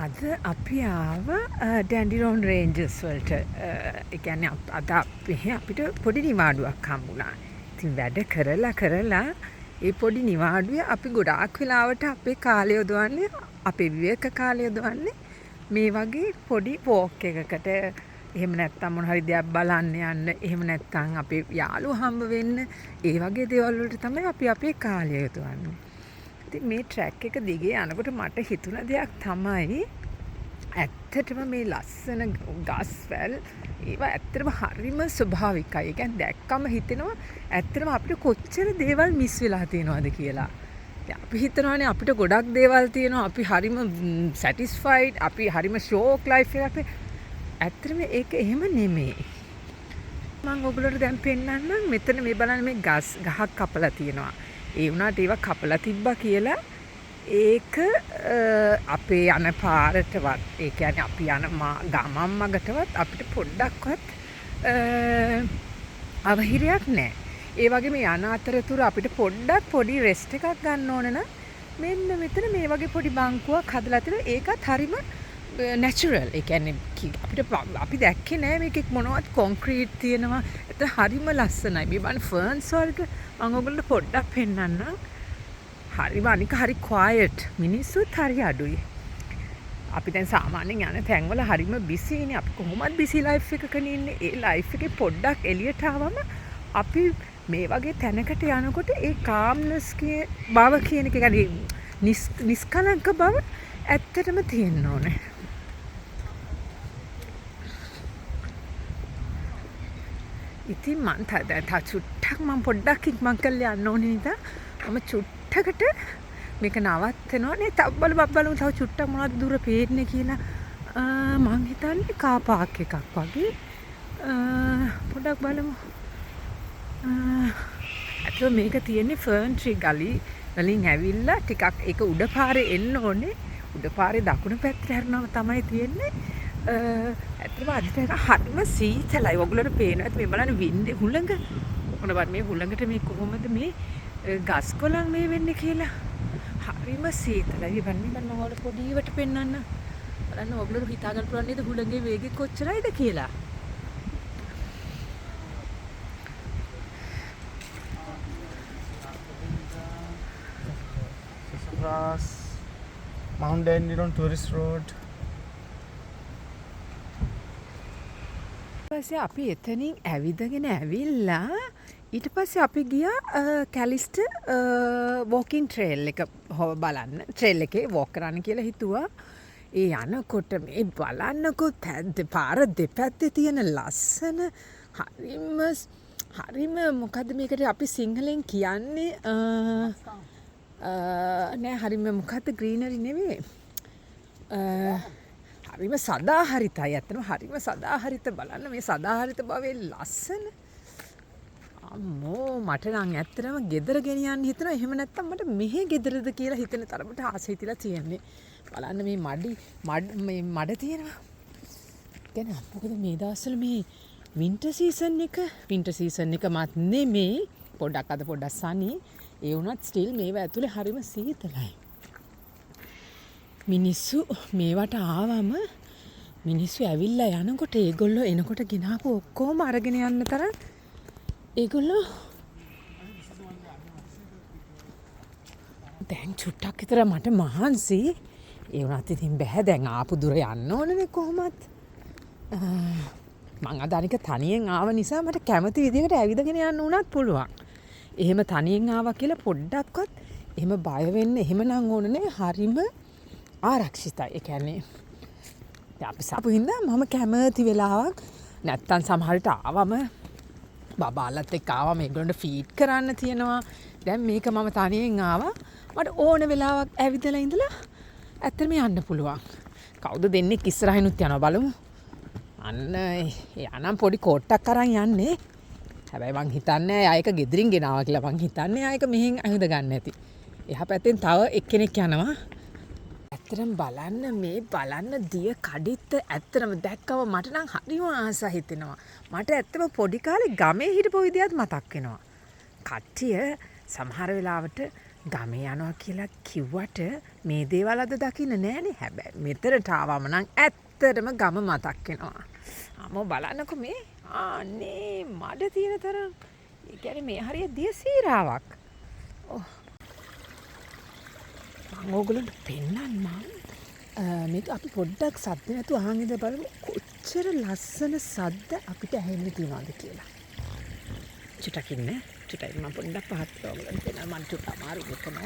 අද අපි ආව ඩැන්ඩිරෝන් රේන්ජස් වලට. ඒ කියන්නේ අද අපිට පොඩි නිවාඩුවක් හම්බුණා. ඉතින් වැඩ කරලා ඒ පොඩි නිවාඩුවේ අපි ගොඩාක් වෙලාවට අපේ කාලය යොදවන්නේ අපේ විවේක කාලය යොදවන්නේ මේ වගේ පොඩි වෝක් එකකට. එහෙම නැත්නම් මොන හරි දෙයක් බලන්න යන්න, එහෙම නැත්නම් අපේ යාළුවෝ හම්බ වෙන්න, ඒ වගේ දේවල් වලට තමයි අපි අපේ කාලය යොදවන්නේ. ඉතින් මේ ට්‍රැක් එක දිගේ යනකොට මට හිතුණ දෙයක් තමයි ඇත්තටම මේ ලස්සන ගස්වැල් ඒවා ඇත්තටම හරිම ස්වභාවිකයි. ඒ කියන්නේ දැක්කම හිතෙනවා ඇත්තටම අපිට කොච්චර දේවල් මිස් වෙලා තියෙනවද කියලා. අපි හිතනවානේ අපිට ගොඩක් දේවල් තියෙනවා, අපි හරිම සැටිස්ෆයිඩ්, අපි හරිම ෂෝක් ලයිෆ් එකක්. ඇත්තටම ඒක එහෙම නෙමෙයි. මම ඔයගොල්ලන්ට දැන් පෙන්නන්නම්. මෙතන මේ බලන්න මේ ගහක් කපලා තියෙනවා. ඒ වුණාට ඒවා කපලා තිබ්බා කියලා ඒක අපේ යන පාරටවත්, ඒ කියන්නේ අපි යන ගමන් මගටවත් අපිට පොඩ්ඩක්වත් අවහිරයක් නැහැ. ඒ වගේම යන අතරතුර අපිට පොඩ්ඩක් පොඩි රෙස්ට් එකක් ගන්න ඕන නම් මෙන්න මෙතන මේ වගේ පොඩි බංකුවක් හදලා තියෙනවා. ඒකත් හරිම නැචරල්. ඒ කියන්නේ අපි දැක්කේ නෑ මේකේ මොනවත් කොන්ක්‍රීට් තියෙනවා. ඒත් හරිම ලස්සනයි. මේ බලන්න ෆර්න්ස් වලට මම ඔයගොල්ලන්ට පොඩ්ඩක් පෙන්නන්නම්. හරිම අනික හරි ක්වයට්. මිනිස්සුත් හරි අඩුයි. අපි දැන් සාමාන්‍යයෙන් යන තැන්වල හරිම බිසිනේ. අපි කොහොමද බිසි ලයිෆ් එකකනේ ඉන්නේ. ඒ ලයිෆ් එකේ පොඩ්ඩක් එළියට ආවම අපි මේ වගේ තැනකට යනකොට ඒ කාම්නස් බව කියන එක, කියන්නේ නිස්කලංක බව ඇත්තටම තියෙන්න ඕනේ. ඉතින් මං තා චුට්ටක් මං පොඩ්ඩක් ඉක්මන් කරලා යන්න ඕනේ නිසා මම චුට්ටකට මේක නවත්තනවා නේ. තව බලමු තව චුට්ටක් මොනවද දුර පේන්නේ කියලා. මං හිතන්නේ කාර් පාක් එකක් වගේ. පොඩ්ඩක් බලමු. අතෝ මේක තියෙන්නේ ෆර්න් ට්‍රී ගලි වලින් ඇවිල්ලා ටිකක් ඒක උඩ පාරේ එන්න ඕනේ. උඩ පාරේ දකුණු පැත්තට හැරෙනවම තමයි තියෙන්නේ. ඇත්තටම අදිට හරිම සීතලයි. ඔයගොල්ලන්ට පේනවා ඇත්ත මේ බලන්න වින්ද හුළඟ. මොනවද මේ හුළඟට මේ කොහොමද මේ ගස් කොළන් මේ වෙන්නේ කියලා. හරිම සීතලයි. මම ඔයාලට පොඩිවට පෙන්නන්න. බලන්න ඔයගොල්ලෝ හිතා ගන්න පුළුවන් නේද හුළඟේ වේගය කොච්චරයිද කියලා. Mount Dandenong Tourist Road. ඊපස්සේ අපි එතනින් ඇවිදගෙන ඇවිල්ලා ඊට පස්සේ අපි ගියා කැලිස්ට වෝකින් ට්‍රේල් එක බලන්න. ට්‍රේල් එකේ වෝක් කරන්න කියලා හිතුවා. ඒ යනකොට මේ බලන්නකො පාර දෙපැත්තේ තියෙන ලස්සන හරිම මොකද්ද මේකට අපි සිංහලෙන් කියන්නේ නෑ හරිම මොකද්ද ග්‍රීනරි නෙවෙයි. හරිම සදාහරිතයි. ඇත්තටම හරිම සදාහරිත. බලන්න මේ සදාහරිත භවයේ ලස්සන. අම්මෝ මට නම් ඇත්තටම ගෙදර ගෙනියන්න හිතනවා. එහෙම නැත්තම් මට මෙහෙ ගෙදරද කියලා හිතෙන තරමට ආස හිතිලා තියෙන්නේ. බලන්න මේ මඩ තියෙනවා. කියන්නේ මොකද මේ දවස්වල මේ වින්ටර් සීසන් එක මත් නෙමෙයි. පොඩ්ඩක් අද පොඩ්ඩක් සනි. ඒ වුණත් ස්ටිල් මේවා ඇතුලේ හරිම සීතලයි. මිනිස්සු මේවට ආවම මිනිස්සු ඇවිල්ලා යනකොට ඒගොල්ලෝ එනකොට ගෙනාපු ඔක්කොම අරගෙන යන්න තරම් ඒගොල්ලෝ දැන් චුට්ටක් විතර මට මහන්සි. ඒ වුණත් ඉතින් බෑ දැන් ආපු දුර යන්න ඕනනේ කොහොමත්. මං අද අනික තනියෙන් ආව නිසා මට කැමති විදිහකට ඇවිදගෙන යන්න උනත් පුළුවන්. එහෙම තනියෙන් ආවා කියලා පොඩ්ඩක්වත් එහෙම බය වෙන්න එහෙම නම් ඕනනේ. හරිම ආරක්ෂිතයි. ඒ කියන්නේ අපි සාපු හින්දා මම කැමති වෙලාවක් නැත්තම් සමහර විට ආවම බබාලත් එක්ක ආවම ඒගොල්ලන්ට ෆීඩ් කරන්න තියෙනවා. දැන් මේක මම තනියෙන් ආවා. මට ඕන වෙලාවක් ඇවිදලා ඉඳලා ඇත්තටම යන්න පුළුවන්. කවුද දෙන්නෙක් ඉස්සරහිනුත් යනවා බලමු. අන්න යනම් පොඩි කෝට්ටක් අරන් යන්නේ. හැබැයි මං හිතන්නේ ආයක ගෙදරින් ගෙනාවා කියලා. මං හිතන්නේ ආයක මෙහෙන් අහුද ගන්න ඇති. එහා පැත්තෙන් තව එක්කෙනෙක් යනවා. ඇත්තටම බලන්න දිය කඩਿੱත්ත ඇත්තටම දැක්කම මට නම් හරිම ආස හිතෙනවා. මට ඇත්තම පොඩි කාලේ ගමේ හිටපු විදියත් මතක් වෙනවා. කට්ටිය සමහර වෙලාවට ගමේ යනවා කියලා කිව්වට මේ දේවල් අද දකින්න නෑනේ හැබැයි. මෙතනට ආවම නම් ඇත්තටම ගම මතක් වෙනවා. අම්මෝ බලන්නකො මේ. අනේ මඩ තියෙන තරම්. ඒ කියන්නේ මේ හරිය දිය සීරාවක්. ඔව්. මම ඕගොල්ලන්ට පෙන්නන්නම්. මේක අපි පොඩ්ඩක් සද්ද නැතුව අහන් ඉඳලා බලමු කොච්චර ලස්සන සද්ද අපිට ඇහෙන්න තියනවද කියලා. චුට්ටක් ඉන්න. චුට්ටක් මම පොඩ්ඩක් පහත් කරලා ඔයගොල්ලන්ට දෙනවා. මම චුට්ට අමාරු මෙතන.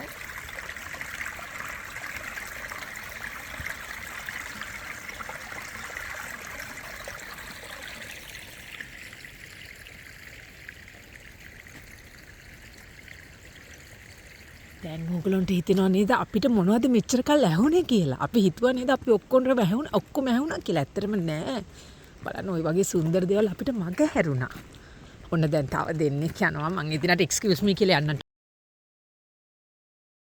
දැන් ඕගොල්ලන්ට හිතෙනව නේද අපිට මොනවද මෙච්චර කල් ඇහුනේ කියලා. අපි හිතුවා නේද අපි ඔක්කොම ඇහුණා කියලා. ඇත්තටම නෑ. බලන්න ওই වගේ සුන්දර දේවල් අපිට මග හැරුණා. ඔන්න දැන් තව දෙන්නෙක් යනවා. මං එදිනට එක්ස්කියුස් මී කියලා යන්න